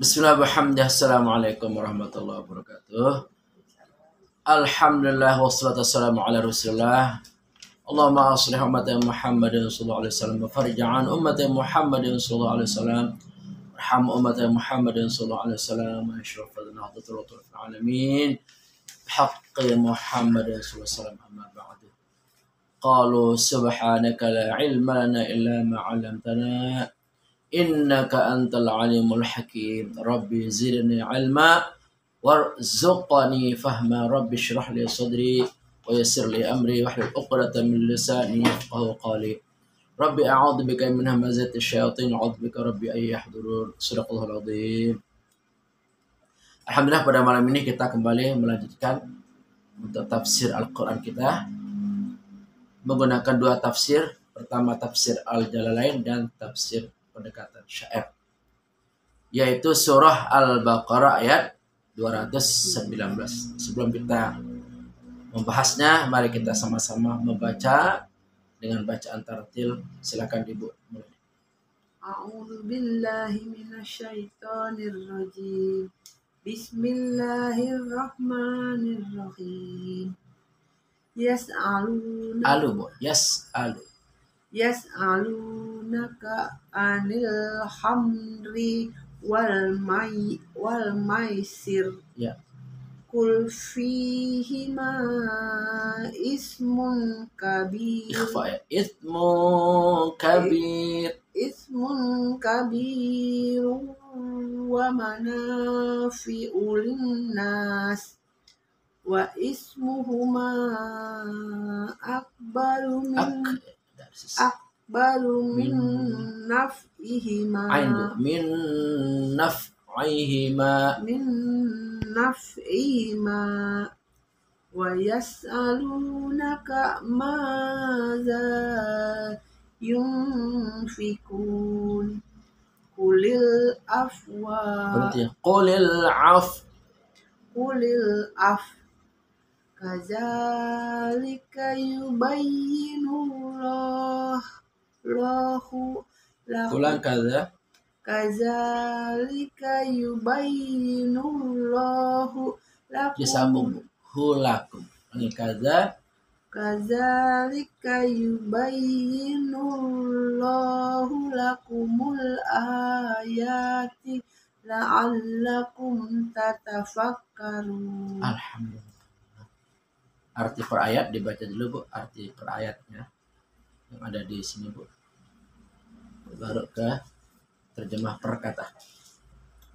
Bismillah, alhamdulillah, assalamualaikum warahmatullahi wabarakatuh. Alhamdulillah, wassalatu wassalamu ala rasulillah. Allahumma aslih ummata Muhammadin sallallahu alaihi wasallam wa farij an ummati Muhammadin sallallahu alaihi wasallam. Arham ummata Muhammadin sallallahu alaihi wasallam wa ashrafal nahdatul alamin. Haqqi Muhammadin sallallahu alaihi wasallam amma ba'du. Qalu subhanaka la ilma lana illa ma 'allamtana. Innaka antal alimul hakim. Rabbi zidni ilma warzuqni fahma. Rabbi shrah li sadri wa yassir li amri wahlul 'uqdatam min lisani yafqahu qawli. Rabbi a'udzu bika min hamazati syayatin wa a'udzu bika rabbi ay yahdurun. Shadaqallahul azim. Alhamdulillah, pada malam ini kita kembali melanjutkan untuk tafsir Al-Qur'an kita menggunakan dua tafsir. Pertama tafsir Al-Jalalain dan tafsir pendekatan syair, yaitu surah Al-Baqarah ayat 219. Sebelum kita membahasnya, mari kita sama-sama membaca dengan bacaan tartil. Silakan Ibu mulai. A'udzu billahi minasyaitonir rajim. Bismillahirrahmanirrahim. Yas'alunaka anil hamri wal maisir. Ya. Qul fihima ismun kabir. Ikhfa ya. Ismun kabir Wa manafi'u linnas wa ismuhuma akbaru min naf'ihima wa yas'alunaka madza yunfikun qulil af kadzalika yubayyinullahu lakum. Kadzalika yubayyinullahu lakumul ayati la'allakum tatafakkarun. Alhamdulillah. Arti per ayat dibaca dulu, Bu. Arti per ayatnya yang ada di sini, Bu. Baru ke terjemah per kata.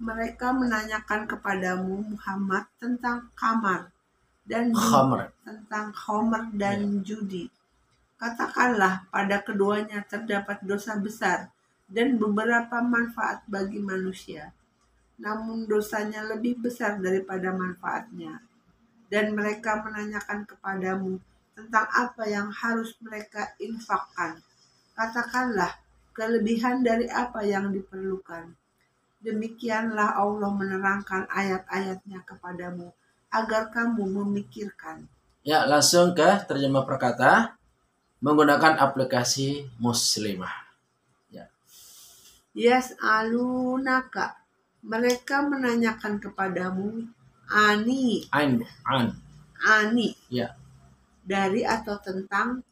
Mereka menanyakan kepadamu Muhammad tentang kamar dan tentang khamr dan judi. Katakanlah, pada keduanya terdapat dosa besar dan beberapa manfaat bagi manusia. Namun dosanya lebih besar daripada manfaatnya. Dan mereka menanyakan kepadamu tentang apa yang harus mereka infakkan. Katakanlah, kelebihan dari apa yang diperlukan. Demikianlah Allah menerangkan ayat-ayatnya kepadamu agar kamu memikirkan. Ya, langsung ke terjemah perkata menggunakan aplikasi Muslimah. Ya. Yas'alunaka, mereka menanyakan kepadamu ani. Ya. Dari atau tentang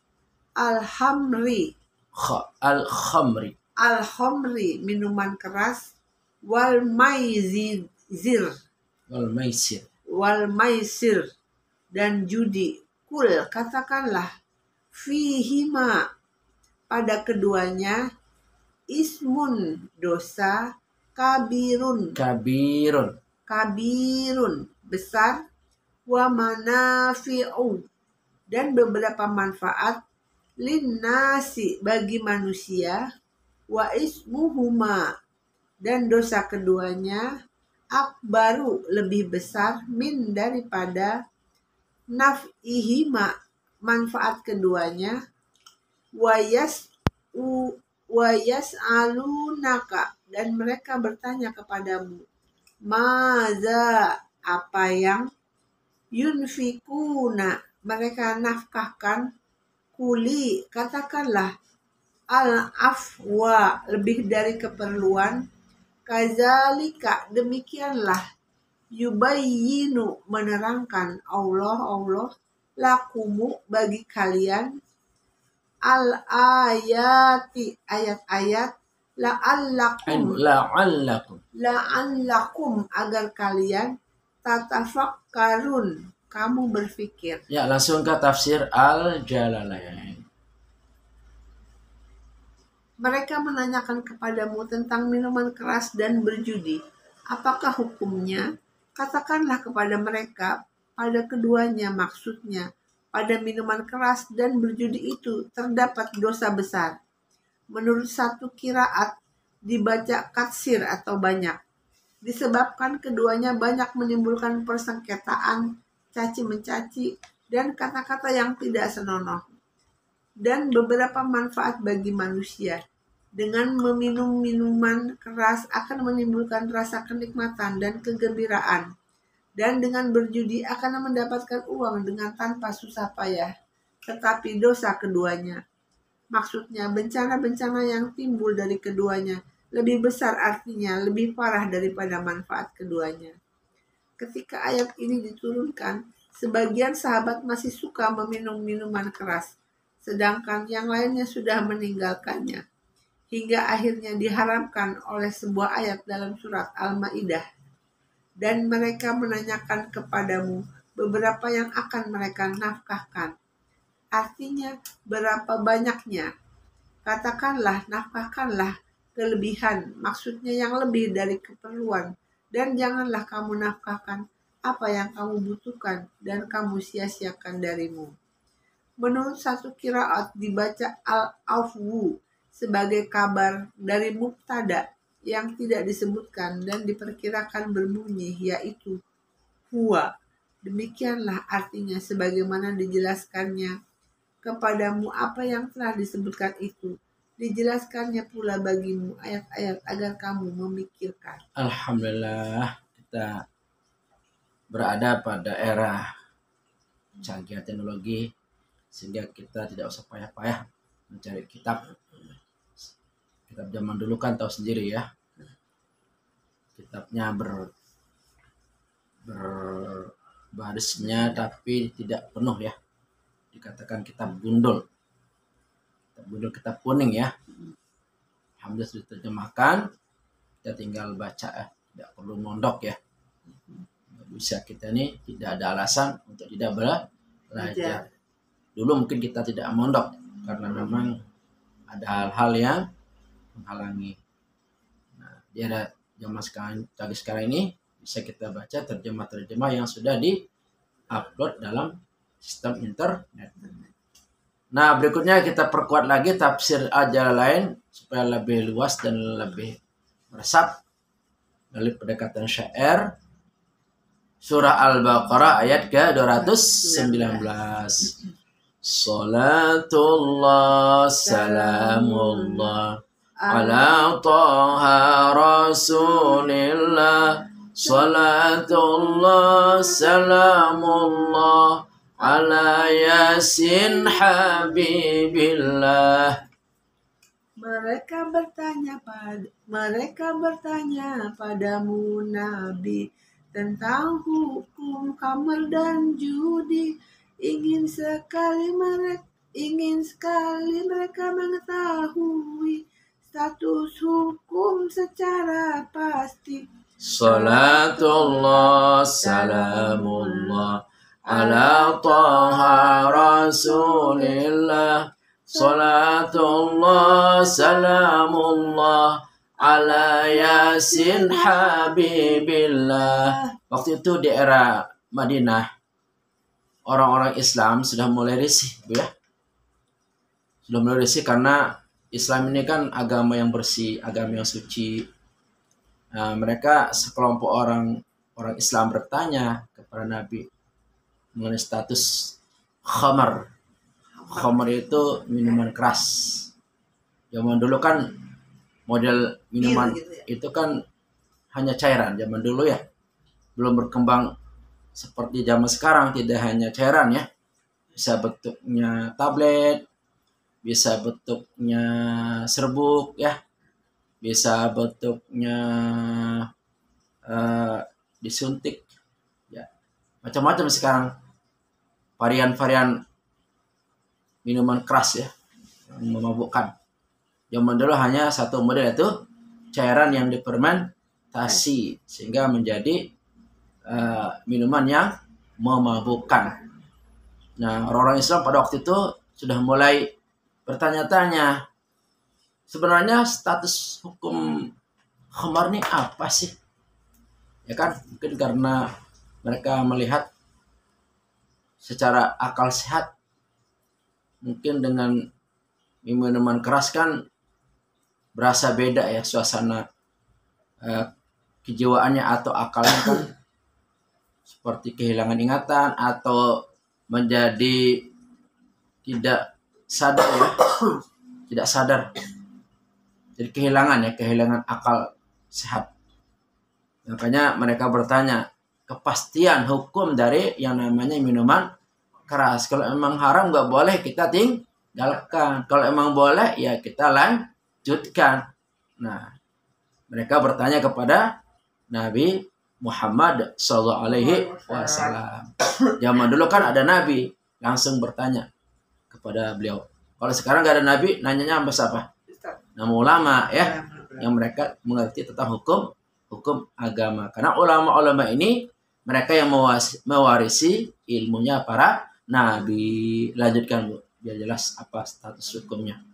al-khamri, minuman keras, wal maisir dan judi. Kul, katakanlah, fihima, pada keduanya, ismun, dosa, kabirun, besar, wa manafi'u, dan beberapa manfaat, linnasi, bagi manusia, wa ismuhuma, dan dosa keduanya, akbaru, lebih besar, min, daripada, naf'ihima, manfaat keduanya, wa yas'alunaka, dan mereka bertanya kepadamu, maza, apa yang, yunfikuna, mereka nafkahkan, kuli, katakanlah, al-afwa, lebih dari keperluan, Kazalika, demikianlah, yubayyinu, menerangkan Allah lakumu, bagi kalian, al-ayati, ayat-ayat, la'allakum, agar kalian tatafakkarun, kamu berpikir. Ya, langsung ke tafsir Al-Jalalain. Mereka menanyakan kepadamu tentang minuman keras dan berjudi. Apakah hukumnya? Katakanlah kepada mereka, pada keduanya, maksudnya pada minuman keras dan berjudi itu terdapat dosa besar. Menurut satu qiraat dibaca katsir atau banyak, disebabkan keduanya banyak menimbulkan persengketaan, caci mencaci, dan kata-kata yang tidak senonoh. Dan beberapa manfaat bagi manusia. Dengan meminum minuman keras akan menimbulkan rasa kenikmatan dan kegembiraan. Dan dengan berjudi akan mendapatkan uang dengan tanpa susah payah. Tetapi dosa keduanya, maksudnya bencana-bencana yang timbul dari keduanya, lebih besar, artinya lebih parah daripada manfaat keduanya. Ketika ayat ini diturunkan, sebagian sahabat masih suka meminum minuman keras, sedangkan yang lainnya sudah meninggalkannya. Hingga akhirnya diharamkan oleh sebuah ayat dalam surat Al-Maidah. Dan mereka menanyakan kepadamu beberapa yang akan mereka nafkahkan. Artinya berapa banyaknya. Katakanlah, nafkahkanlah kelebihan, maksudnya yang lebih dari keperluan. Dan janganlah kamu nafkahkan apa yang kamu butuhkan dan kamu sia-siakan darimu. Menurut satu qiraat dibaca al-afwu sebagai kabar dari mubtada yang tidak disebutkan dan diperkirakan berbunyi, yaitu huwa. Demikianlah artinya sebagaimana dijelaskannya kepadamu apa yang telah disebutkan itu. Dijelaskannya pula bagimu ayat-ayat agar kamu memikirkan. Alhamdulillah, kita berada pada era canggih teknologi, sehingga kita tidak usah payah-payah mencari kitab. Kitab zaman dulu kan tahu sendiri ya, kitabnya berbarisnya tapi tidak penuh ya, dikatakan kitab gundul, kitab kuning ya. Alhamdulillah sudah diterjemahkan, kita tinggal baca, tidak perlu mondok ya. Bisa kita ini tidak ada alasan untuk tidak belajar. Dulu mungkin kita tidak mondok karena memang ada hal-hal yang menghalangi. Nah, di era zaman sekarang ini bisa kita baca terjemah-terjemah yang sudah di-upload dalam sistem internet. Nah, berikutnya kita perkuat lagi tafsir Al-Jalalain supaya lebih luas dan lebih meresap dari pendekatan syair. Surah Al-Baqarah ayat ke-219. Salatullah salamullah ala taha rasulillah. Salatullah salamullah ala yasin habibillah. Mereka bertanya padamu Nabi tentang hukum khamr dan judi. Ingin sekali mereka mengetahui status hukum secara pasti. Salatullah salamullah ala taha rasulillah. Salatullah salamullah ala yasin habibillah. Waktu itu di era Madinah, orang-orang Islam sudah mulai risih, ya. Sudah mulai risih karena Islam ini kan agama yang bersih, agama yang suci. Nah, mereka sekelompok orang Islam bertanya kepada Nabi mengenai status khamar. Khamar itu minuman keras. Zaman dulu kan model minuman itu kan hanya cairan zaman dulu ya. Belum berkembang seperti zaman sekarang, tidak hanya cairan ya. Bisa bentuknya tablet, bisa bentuknya serbuk ya. bisa bentuknya disuntik, ya macam-macam sekarang varian-varian minuman keras ya yang memabukkan. Zaman dulu hanya satu model, itu cairan yang difermentasi sehingga menjadi minuman yang memabukkan. Nah, orang-orang Islam pada waktu itu sudah mulai bertanya-tanya, sebenarnya status hukum khamar ini apa sih? Ya kan, mungkin karena mereka melihat secara akal sehat, mungkin dengan minuman keras kan berasa beda ya suasana kejiwaannya atau akalnya kan seperti kehilangan ingatan atau menjadi tidak sadar ya, tidak sadar. Jadi kehilangan akal sehat. Makanya mereka bertanya kepastian hukum dari yang namanya minuman keras. Kalau emang haram nggak boleh kita tinggalkan. Kalau emang boleh ya kita lanjutkan. Nah, mereka bertanya kepada Nabi Muhammad SAW. Zaman dulu kan ada Nabi, langsung bertanya kepada beliau. Kalau sekarang nggak ada Nabi, nanyanya apa? Nama ulama ya, yang mereka mengerti tentang hukum agama. Karena ulama-ulama ini mereka yang mewarisi ilmunya para Nabi. Lanjutkan Bu, biar jelas apa status hukumnya.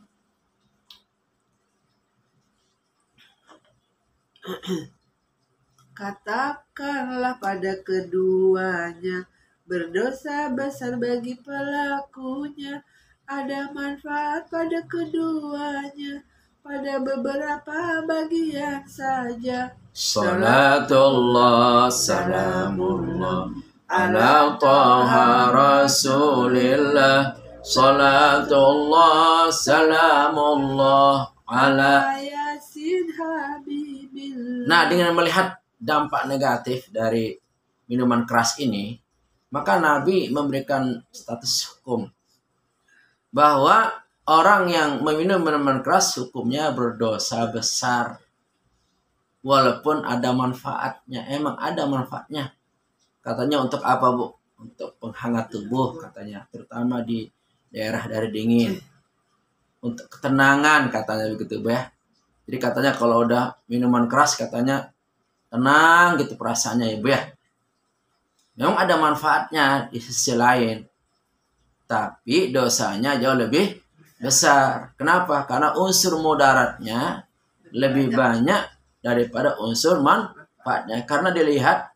Katakanlah pada keduanya, berdosa besar bagi pelakunya, ada manfaat pada keduanya, pada beberapa bagian saja. Salatullah salamullah ala taha rasulillah. Salatullah salamullah ala Yasin habibillah. Nah, dengan melihat dampak negatif dari minuman keras ini, maka Nabi memberikan status hukum bahwa orang yang meminum minuman keras hukumnya berdosa besar. Walaupun ada manfaatnya, emang ada manfaatnya. Katanya untuk apa, Bu? Untuk penghangat tubuh katanya, terutama di daerah dari dingin. Untuk ketenangan katanya begitu, Bu ya. Jadi katanya kalau udah minuman keras katanya tenang gitu perasaannya ya Bu ya. Memang ada manfaatnya di sisi lain. Tapi dosanya jauh lebih besar. Kenapa? Karena unsur mudaratnya lebih banyak daripada unsur manfaatnya. Karena dilihat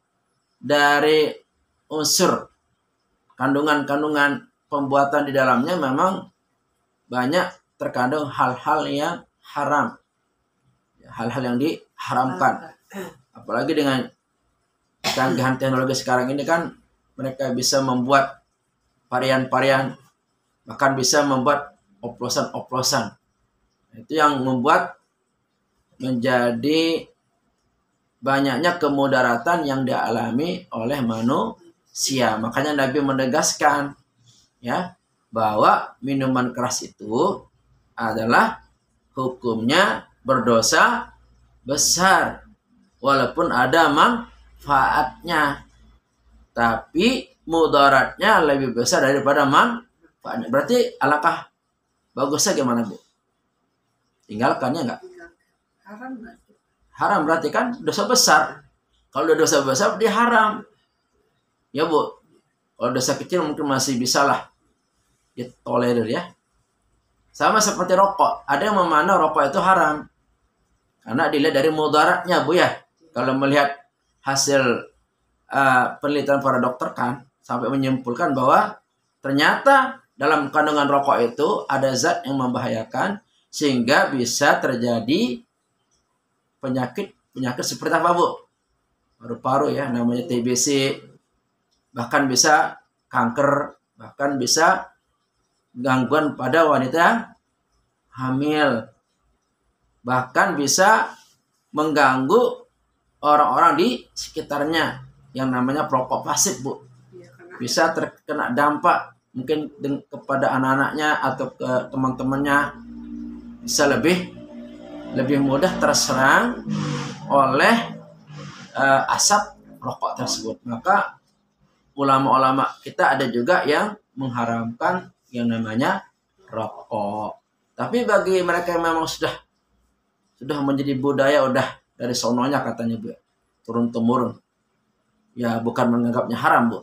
dari unsur kandungan-kandungan pembuatan di dalamnya memang banyak terkandung hal-hal yang haram. Hal-hal yang diharamkan. Apalagi dengan kecanggihan teknologi sekarang ini kan mereka bisa membuat varian-varian, bahkan bisa membuat oplosan-oplosan. Itu yang membuat menjadi banyaknya kemudaratan yang dialami oleh manusia. Makanya Nabi menegaskan ya bahwa minuman keras itu adalah hukumnya berdosa besar walaupun ada manfaatnya, tapi mudaratnya lebih besar daripada manfaatnya. Berarti alangkah bagusnya gimana Bu? Tinggalkannya enggak? Haram berarti kan dosa besar. Kalau udah dosa besar dia haram. Ya Bu. Kalau dosa kecil mungkin masih bisa lah ditolerir ya. Sama seperti rokok. Ada yang memandang rokok itu haram. Karena dilihat dari mudaratnya Bu ya. Kalau melihat hasil penelitian para dokter kan sampai menyimpulkan bahwa ternyata dalam kandungan rokok itu ada zat yang membahayakan sehingga bisa terjadi penyakit seperti apa Bu? Paru-paru ya, namanya TBC, bahkan bisa kanker, bahkan bisa gangguan pada wanita hamil, bahkan bisa mengganggu orang-orang di sekitarnya yang namanya perokok pasif Bu. Bisa terkena dampak mungkin kepada anak-anaknya atau ke teman-temannya, bisa lebih lebih mudah terserang oleh asap rokok tersebut. Maka ulama-ulama kita ada juga yang mengharamkan yang namanya rokok. Tapi bagi mereka yang memang sudah menjadi budaya, udah dari sononya katanya Bu, turun temurun, ya bukan menganggapnya haram Bu,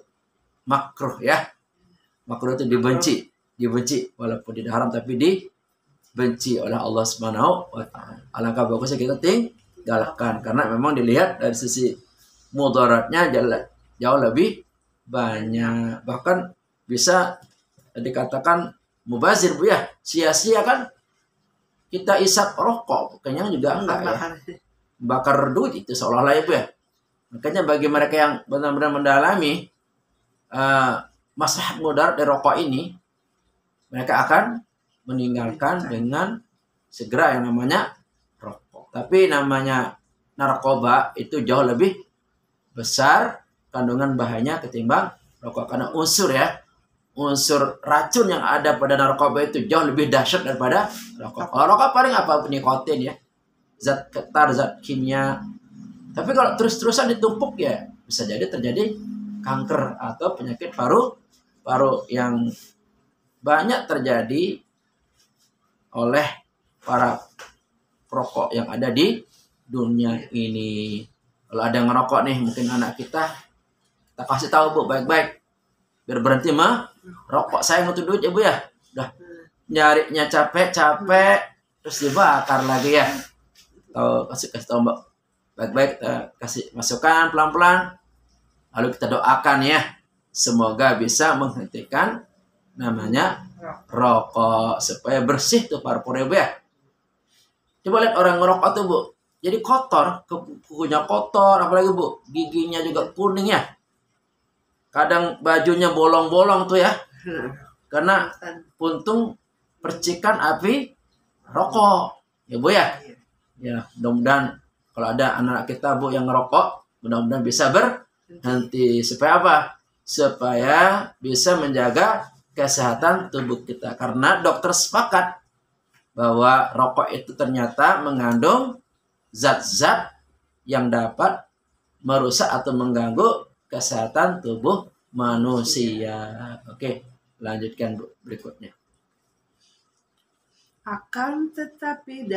makruh ya. Makruh itu dibenci walaupun tidak haram tapi dibenci oleh Allah Subhanahu wa taala. Alangkah bagusnya kita tinggalkan karena memang dilihat dari sisi mudaratnya jauh lebih banyak, bahkan bisa dikatakan mubazir Bu ya, sia-sia kan kita isap rokok, kenyang juga enggak ya, bakar duit itu seolah-olah ya Bu ya. Makanya bagi mereka yang benar-benar mendalami maslahat mudarat dari rokok ini, mereka akan meninggalkan dengan segera yang namanya rokok. Tapi namanya narkoba itu jauh lebih besar kandungan bahayanya ketimbang rokok, karena unsur racun yang ada pada narkoba itu jauh lebih dahsyat daripada rokok. Kalau rokok paling apa? Nikotin ya, zat ketar, zat kimia. Tapi kalau terus-terusan ditumpuk ya bisa jadi terjadi kanker atau penyakit paru yang banyak terjadi oleh para perokok yang ada di dunia ini. Kalau ada yang ngerokok nih, mungkin anak kita kasih tahu Bu baik-baik biar berhenti rokok. Saya butuh duit ya Bu ya, udah nyarinya capek terus dibakar lagi ya. Kasih tahu Mbak baik-baik, kasih masukan pelan-pelan, lalu kita doakan ya semoga bisa menghentikan namanya rokok supaya bersih tuh paru-paru Bu ya. Coba lihat orang ngerokok tuh Bu, jadi kotor, kukunya kotor, apalagi Bu giginya juga kuning ya. Kadang bajunya bolong-bolong tuh ya, karena puntung percikan api rokok ya Bu ya. Ya mudah-mudahan kalau ada anak kita Bu yang ngerokok, mudah-mudahan bisa berhenti. Supaya apa? Supaya bisa menjaga kesehatan tubuh kita. Karena dokter sepakat bahwa rokok itu ternyata mengandung zat-zat yang dapat merusak atau mengganggu kesehatan tubuh manusia. Oke, lanjutkan Bu berikutnya. Akan tetapi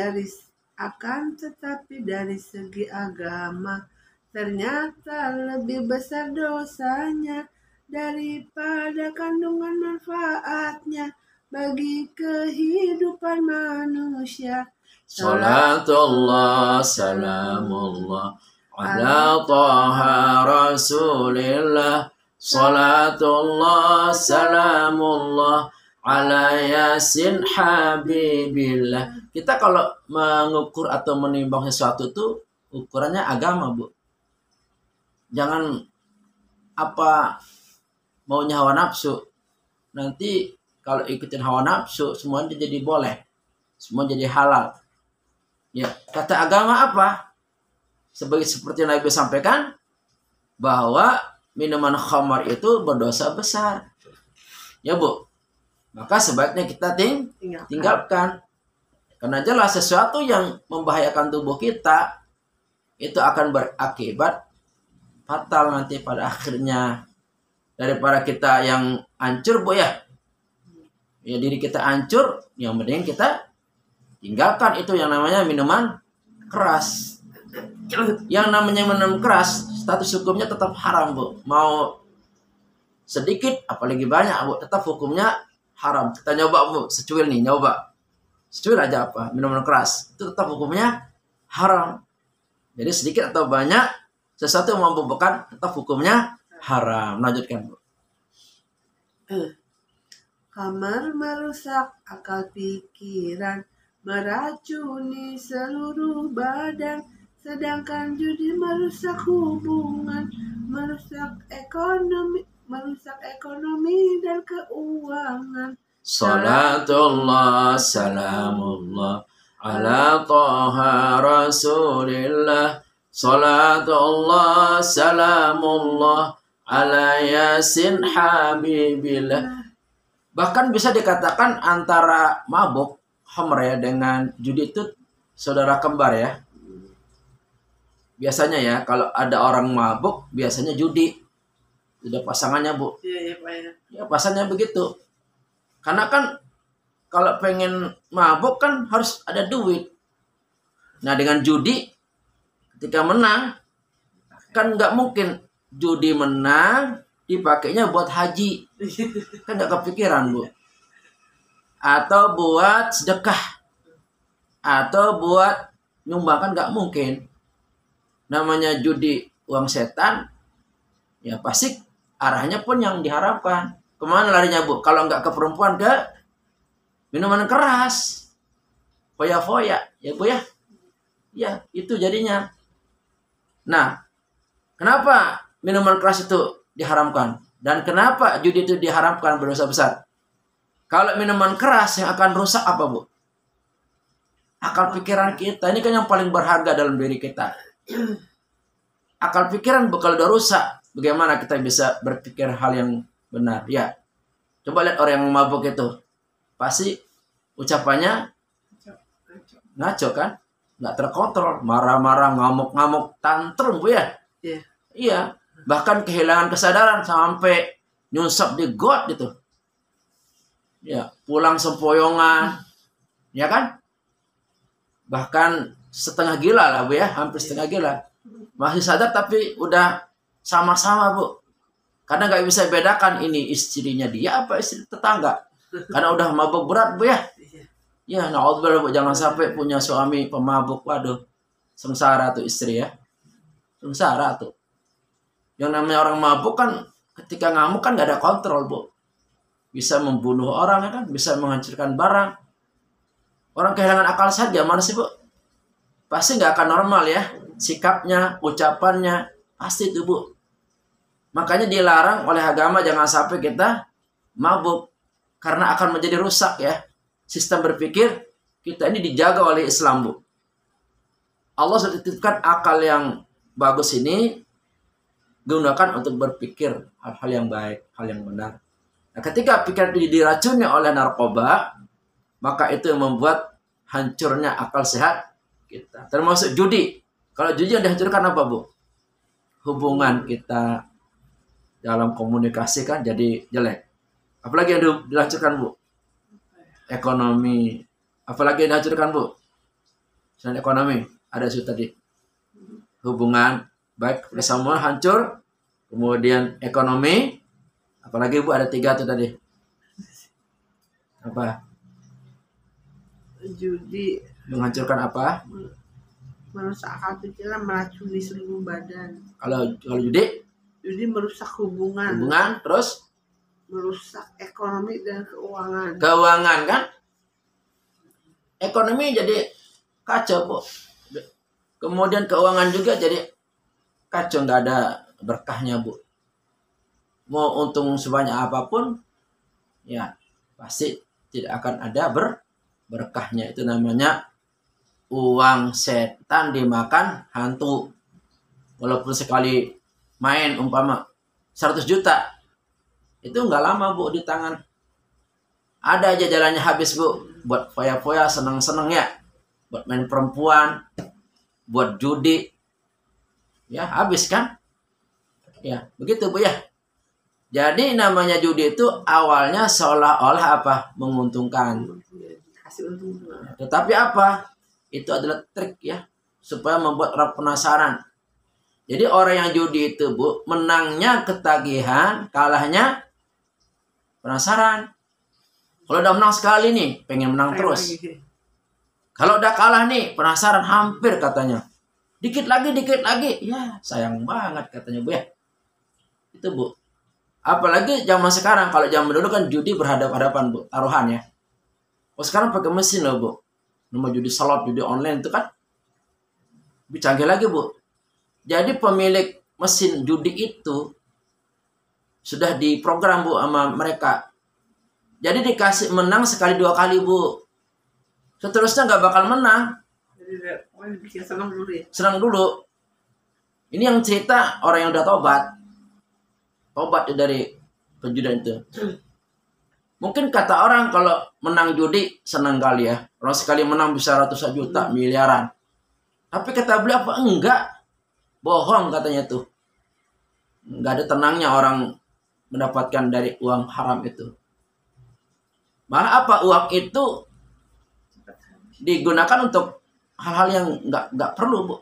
dari segi agama ternyata lebih besar dosanya daripada kandungan manfaatnya bagi kehidupan manusia. Salatullah salamullah ala taha rasulillah. Salatullah salamullah ala yasin habibillah. Kita kalau mengukur atau menimbang sesuatu tuh ukurannya agama Bu. Jangan apa maunya hawa nafsu. Nanti kalau ikutin hawa nafsu semuanya jadi boleh, semua jadi halal. Ya, kata agama apa? Seperti Nabi sampaikan bahwa minuman khamar itu berdosa besar. Ya Bu. Maka sebaiknya kita tinggalkan. Karena jelas sesuatu yang membahayakan tubuh kita itu akan berakibat fatal nanti pada akhirnya. Daripada kita yang hancur Bu ya. Ya diri kita hancur, yang mending kita tinggalkan itu yang namanya minuman keras. Yang namanya minum keras, status hukumnya tetap haram Bu. Mau sedikit apalagi banyak Bu, tetap hukumnya haram. Kita nyoba Bu, secuil nih, nyoba. Secuil aja apa, minuman keras. Itu tetap hukumnya haram. Jadi sedikit atau banyak, sesuatu yang memabukkan tetap hukumnya haram. Lanjutkan Bu. Kamar merusak akal pikiran, meracuni seluruh badan, sedangkan judi merusak hubungan, merusak ekonomi dan keuangan. Salatullah salamullah ala taha rasulillah. Salatullah salamullah ala yasin habibillah. Bahkan bisa dikatakan antara mabuk khamr ya dengan judi itu saudara kembar ya. Biasanya ya kalau ada orang mabuk biasanya judi. Udah pasangannya Bu. Iya, Pak ya. Ya pasangannya begitu. Karena kan kalau pengen mabuk kan harus ada duit. Nah dengan judi ketika menang kan nggak mungkin judi menang dipakainya buat haji. Kan nggak kepikiran Bu. Atau buat sedekah. Atau buat nyumbang kan nggak mungkin. Namanya judi uang setan. Ya pasti arahnya pun yang diharapkan. Kemana larinya Bu? Kalau nggak ke perempuan, ke minuman keras. Foya-foya. Ya Bu ya? Ya itu jadinya. Nah, kenapa minuman keras itu diharamkan? Dan kenapa judi itu diharamkan berdosa besar? Kalau minuman keras yang akan rusak apa Bu? Akal pikiran kita. Ini kan yang paling berharga dalam diri kita. Akal pikiran Bu kalau udah rusak, bagaimana kita bisa berpikir hal yang benar? Ya, coba lihat orang yang mabuk itu. Pasti ucapannya ngaco kan? Nggak terkontrol. Marah-marah, ngamuk-ngamuk, tantrum Bu ya? Iya. Iya. Bahkan kehilangan kesadaran sampai nyunsap di got gitu. Ya, pulang sempoyongan. Ya kan? Bahkan setengah gila lah Bu ya. Hampir setengah gila. Masih sadar tapi udah sama-sama Bu. Karena nggak bisa bedakan ini istrinya dia apa istri tetangga. Karena udah mabuk berat Bu ya. Ya, naudzubillah Bu, jangan sampai punya suami pemabuk. Waduh, sengsara tuh istri ya. Sengsara tuh. Yang namanya orang mabuk kan ketika ngamuk kan nggak ada kontrol Bu. Bisa membunuh orang ya kan, bisa menghancurkan barang. Orang kehilangan akal saja mana sih Bu? Pasti nggak akan normal ya. Sikapnya, ucapannya, pasti itu Bu. Makanya dilarang oleh agama jangan sampai kita mabuk. Karena akan menjadi rusak ya. Sistem berpikir kita ini dijaga oleh Islam Bu. Allah sudah titipkan akal yang bagus ini gunakan untuk berpikir hal-hal yang baik, hal yang benar. Nah, ketika pikiran ini diracuni oleh narkoba, maka itu yang membuat hancurnya akal sehat kita. Termasuk judi. Kalau judi yang dihancurkan apa Bu? Hubungan kita dalam komunikasi kan jadi jelek. Apalagi yang dihancurkan Bu? Ekonomi. Apalagi yang dihancurkan Bu? Selain ekonomi, ada isu tadi. Hubungan baik bersama hancur, kemudian ekonomi, apalagi Bu ada 3 tuh tadi. Apa? Judi Menghancurkan apa? merusak akal pikiran, meracuni seluruh badan. Kalau judi? Judi merusak hubungan, Terus merusak ekonomi dan keuangan. Keuangan kan? Ekonomi jadi kacau Bu. Kemudian keuangan juga jadi kacau, nggak ada berkahnya Bu. Mau untung sebanyak apapun, ya pasti tidak akan ada berkahnya. Itu namanya uang setan dimakan hantu. Walaupun sekali main umpama 100 juta, itu nggak lama Bu di tangan. Ada aja jalannya habis Bu. Buat foya-foya, seneng-seneng ya. Buat main perempuan, buat judi. Ya habis kan? Ya begitu Bu ya. Jadi namanya judi itu awalnya seolah-olah apa? Menguntungkan. Kasih untung. Tetapi apa? Itu adalah trik ya. Supaya membuat orang penasaran. Jadi orang yang judi itu Bu, menangnya ketagihan, kalahnya penasaran. Kalau udah menang sekali nih, pengen menang terus. Kalau udah kalah nih, penasaran hampir katanya. Dikit lagi. Ya, sayang banget katanya Bu ya. Itu Bu. Apalagi zaman sekarang. Kalau zaman dulu kan judi berhadapan-hadapan Bu. Taruhan ya. Oh sekarang pakai mesin loh Bu. Nomor judi slot, judi online itu kan. Lebih canggih lagi Bu. Jadi pemilik mesin judi itu sudah diprogram Bu sama mereka. Jadi dikasih menang sekali 2 kali Bu. Seterusnya nggak bakal menang. Jadi bikin senang dulu ya. Senang dulu. Ini yang cerita orang yang udah tobat. Tobat dari penjudian itu. Mungkin kata orang kalau menang judi senang kali ya. Orang sekali menang bisa ratusan juta, miliaran. Tapi kata beliau apa? Enggak. Bohong katanya tuh. Enggak ada tenangnya orang mendapatkan dari uang haram itu. Malah apa? Uang itu digunakan untuk hal-hal yang enggak perlu, Bu.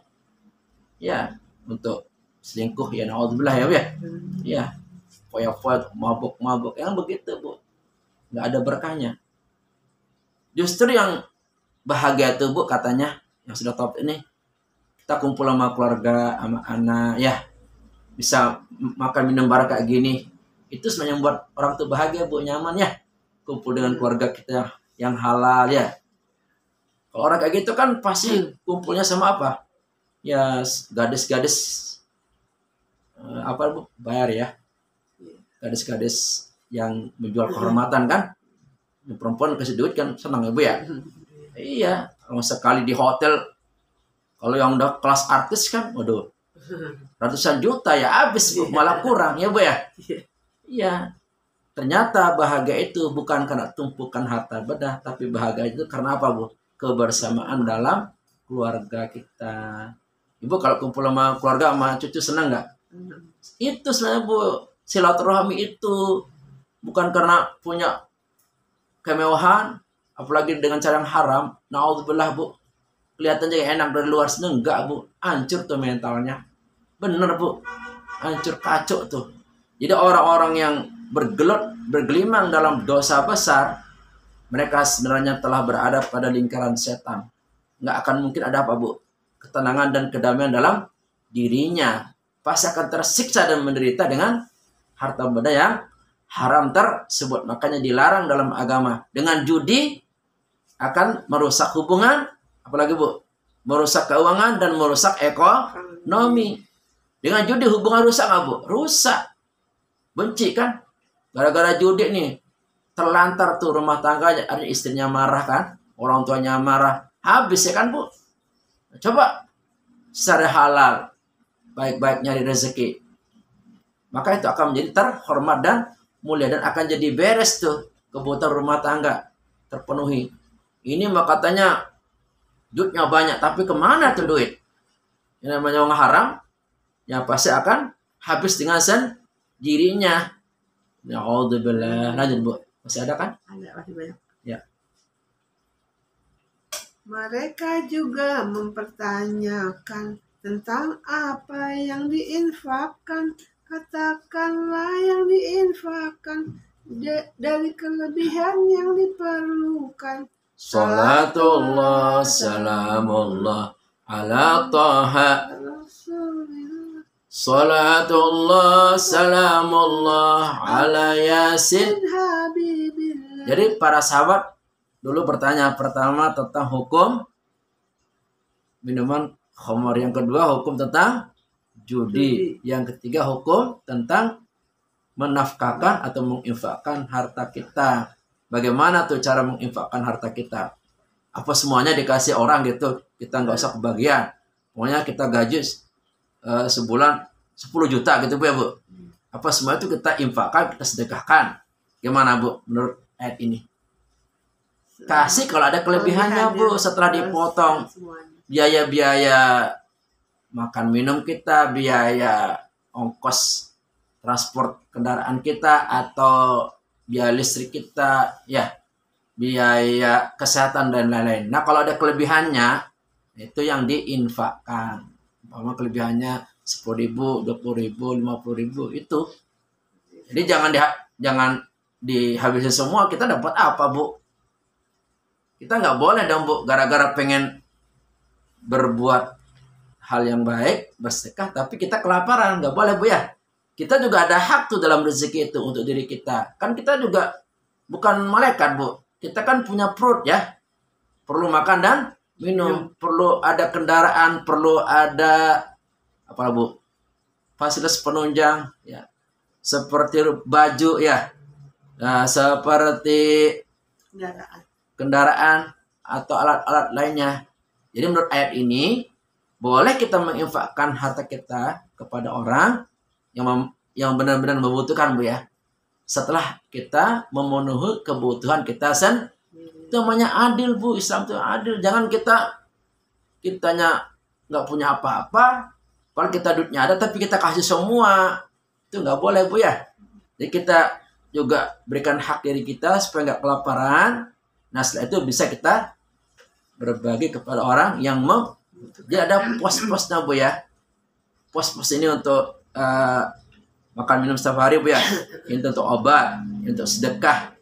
Ya, untuk selingkuh ya, naudzubillah ya, Bu ya. Ya, foya-foya, mabuk-mabuk, yang begitu, Bu. Nggak ada berkahnya. Justru yang bahagia itu, Bu, katanya yang sudah top ini, kita kumpul sama keluarga, sama anak, ya bisa makan minum bareng kayak gini. Itu sebenarnya membuat orang tuh bahagia, Bu, nyaman ya. Kumpul dengan keluarga kita yang halal ya. Kalau orang kayak gitu kan pasti kumpulnya sama apa? Ya gadis-gadis apa, Bu? Bayar ya. Gadis-gadis yang menjual kehormatan kan. Perempuan kasih duit kan senang ya, Bu ya. Iya, kalau sekali di hotel, kalau yang udah kelas artis kan, waduh, ratusan juta ya habis, Bu, malah kurang ya, Bu ya. Iya, ternyata bahagia itu bukan karena tumpukan harta benda, tapi bahagia itu karena apa, Bu? Kebersamaan dalam keluarga kita. Ibu kalau kumpul sama keluarga sama cucu senang nggak? Itu sebenarnya, Bu, silaturahmi itu bukan karena punya kemewahan, apalagi dengan cara yang haram. Naudzubillah, Bu. Kelihatannya enak dari luar, seneng enggak, Bu. Hancur tuh mentalnya. Bener, Bu. Hancur, kacau tuh. Jadi orang-orang yang bergelimang dalam dosa besar, mereka sebenarnya telah berada pada lingkaran setan. Nggak akan mungkin ada apa, Bu? Ketenangan dan kedamaian dalam dirinya. Pasti akan tersiksa dan menderita dengan harta benda yang haram tersebut. Makanya dilarang dalam agama. Dengan judi akan merusak hubungan, apalagi, Bu, merusak keuangan dan merusak ekonomi. Dengan judi hubungan rusak nggak, Bu? Rusak. Benci kan? Gara-gara judi nih terlantar tuh rumah tangganya. Ada istrinya marah kan? Orang tuanya marah. Habis ya kan, Bu? Coba secara halal, baik-baik nyari rezeki. Maka itu akan menjadi terhormat dan mulia, dan akan jadi beres tuh kebutuhan rumah tangga terpenuhi. Ini mah katanya duitnya banyak, tapi kemana tuh duit? Yang namanya uang haram, yang pasti akan habis dengan sendirinya. Naudzubillah. Lanjut, Bu. Masih ada kan? Ada, masih banyak. Ya. Mereka juga mempertanyakan tentang apa yang diinfakkan. Katakanlah yang diinfakkan dari kelebihan yang diperlukan. Salatullah, salamullah ala taha. Rasulullah. Salatullah, salamullah ala yasin. Habibillah. Jadi para sahabat dulu bertanya pertama tentang hukum minuman khamar, yang kedua hukum tentang judi, yang ketiga hukum tentang menafkahkan atau menginfakkan harta kita. Bagaimana tuh cara menginfakkan harta kita? Apa semuanya dikasih orang gitu? Kita nggak usah kebagian. Pokoknya kita gaji sebulan 10 juta gitu, Bu ya, Bu. Apa semua itu kita infakkan, kita sedekahkan? Gimana, Bu, menurut ayat ini? Kasih kalau ada kelebihannya, Bu, setelah dipotong biaya-biaya makan minum kita, biaya ongkos transport kendaraan kita, atau biaya listrik kita, ya, biaya kesehatan dan lain-lain. Nah, kalau ada kelebihannya, itu yang diinfakkan. Umpama kelebihannya 10.000, 20.000, 50.000 itu. Jadi jangan dihabisin semua. Kita dapat apa, Bu? Kita nggak boleh dong, Bu, gara-gara pengen berbuat hal yang baik, bersedekah, tapi kita kelaparan. Nggak boleh, Bu ya. Kita juga ada hak tuh dalam rezeki itu untuk diri kita. Kan kita juga bukan malaikat, Bu. Kita kan punya perut ya. Perlu makan dan minum. Perlu ada kendaraan, perlu ada apa, Bu? Fasilitas penunjang ya. Seperti baju ya. Nah, seperti kendaraan atau alat-alat lainnya. Jadi menurut ayat ini, boleh kita menginfakkan harta kita kepada orang yang benar-benar membutuhkan, Bu ya. setelah kita memenuhi kebutuhan kita sendiri. Itu namanya adil, Bu. Islam itu adil. Jangan kitanya nggak punya apa-apa, kalau kita duitnya ada tapi kita kasih semua, itu nggak boleh, Bu ya. Jadi kita juga berikan hak diri kita supaya nggak kelaparan. Nah setelah itu bisa kita berbagi kepada orang yang mau. Jadi ada pos-posnya, Bu ya. Pos-pos ini untuk makan minum setiap hari, Bu ya. Ini untuk obat, ini untuk sedekah,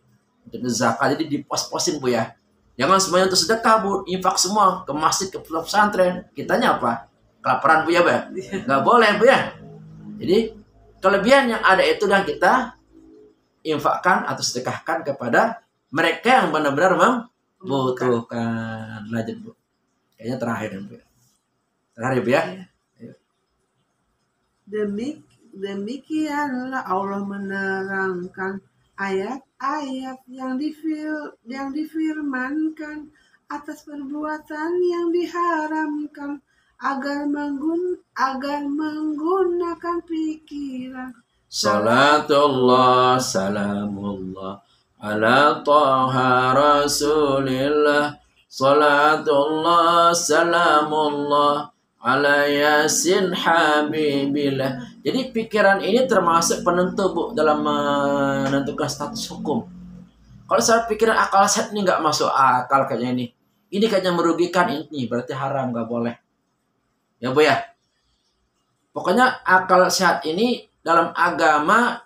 untuk zakat. Jadi di pos-posin, Bu ya. Jangan semuanya untuk sedekah, Bu. Infak semua ke masjid, ke pesantren. Kitanya apa? Kelaparan, Bu ya, Bu ya. Nggak boleh, Bu ya. Jadi kelebihan yang ada itu dan kita infakkan atau sedekahkan kepada mereka yang benar-benar membutuhkan. Lanjut, Bu. Kayaknya terakhir, Bu. Terakhir, Bu ya. Demikianlah Allah menerangkan ayat-ayat yang difirmankan atas perbuatan yang diharamkan agar menggunakan pikiran. Salatullah salamullah ala taha rasulillah. Salatullah salamullah ala yasin habibillah. Jadi pikiran ini termasuk penentu, Bu, dalam menentukan status hukum. Kalau saya pikiran akal sehat ini nggak masuk akal kayaknya ini kayaknya merugikan, ini berarti haram, nggak boleh. Ya, Bu ya. Pokoknya akal sehat ini dalam agama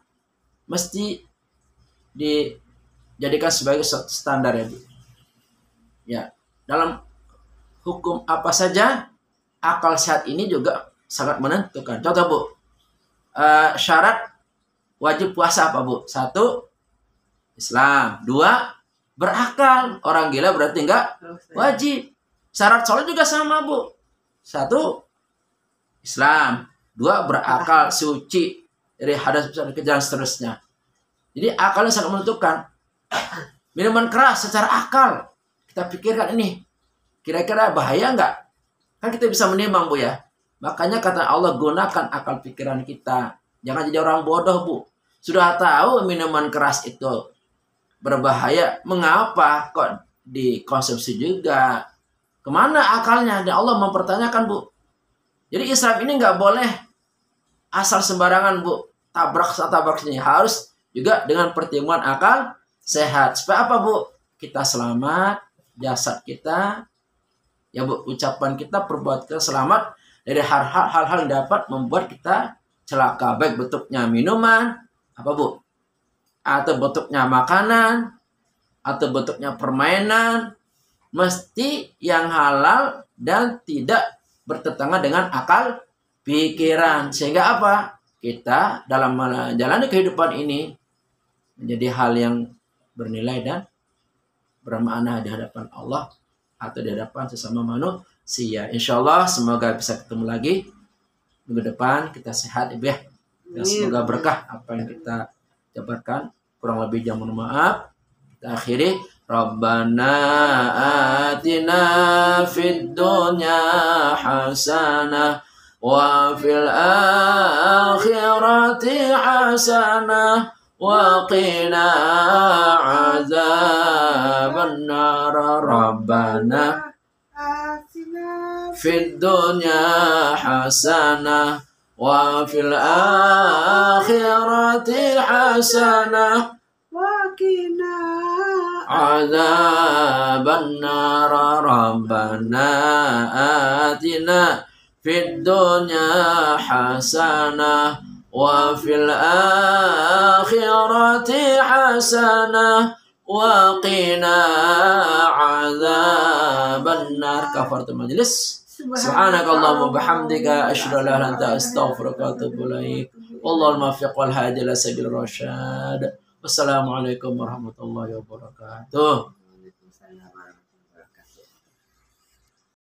mesti dijadikan sebagai standar, ya, Bu. Ya, dalam hukum apa saja akal sehat ini juga sangat menentukan. Contoh, Bu, syarat wajib puasa apa, Bu? 1, Islam. 2, berakal. Orang gila berarti enggak wajib. Syarat sholat juga sama, Bu. 1, Islam. 2, berakal, suci dari hadas besar dan seterusnya. Jadi akalnya sangat menentukan. Minuman keras secara akal kita pikirkan ini kira-kira bahaya enggak? Kan kita bisa menimbang, Bu ya. Makanya kata Allah, gunakan akal pikiran kita. Jangan jadi orang bodoh, Bu. Sudah tahu minuman keras itu berbahaya, mengapa kok dikonsumsi juga? Kemana akalnya? Dan Allah mempertanyakan, Bu. Jadi Islam ini nggak boleh asal sembarangan, Bu. Tabrak ini harus juga dengan pertimbangan akal sehat. Supaya apa, Bu? Kita selamat, jasad kita, ya, Bu, ucapan kita, perbuatan kita selamat dari hal-hal yang dapat membuat kita celaka, baik bentuknya minuman, apa, Bu, atau bentuknya makanan, atau bentuknya permainan, mesti yang halal dan tidak bertentangan dengan akal pikiran. Sehingga apa? Kita dalam menjalani kehidupan ini menjadi hal yang bernilai dan bermakna di hadapan Allah atau di hadapan sesama manusia. Insya Allah semoga bisa ketemu lagi minggu depan. Kita sehat, Ibu ya. Dan semoga berkah apa yang kita jabarkan. Kurang lebih mohon maaf. Kita akhiri. Rabbana atina fid dunya hasanah wa fil akhirati hasanah wa qina azabannar. Rabbana fid dunya hasanah wa fil akhirati hasanah wa qina azabannar. Rabbana atina fid dunya hasanah wa fil akhirati hasanah wa qina azabannar. Kafaratu majlis. Subhanakallahumma bihamdika asyhadu an la ilaha illa anta astaghfiruka wa atubu ilaik. Wallahul muwaffiq wal hadi ila sabil rasyad. Wassalamualaikum warahmatullahi wabarakatuh.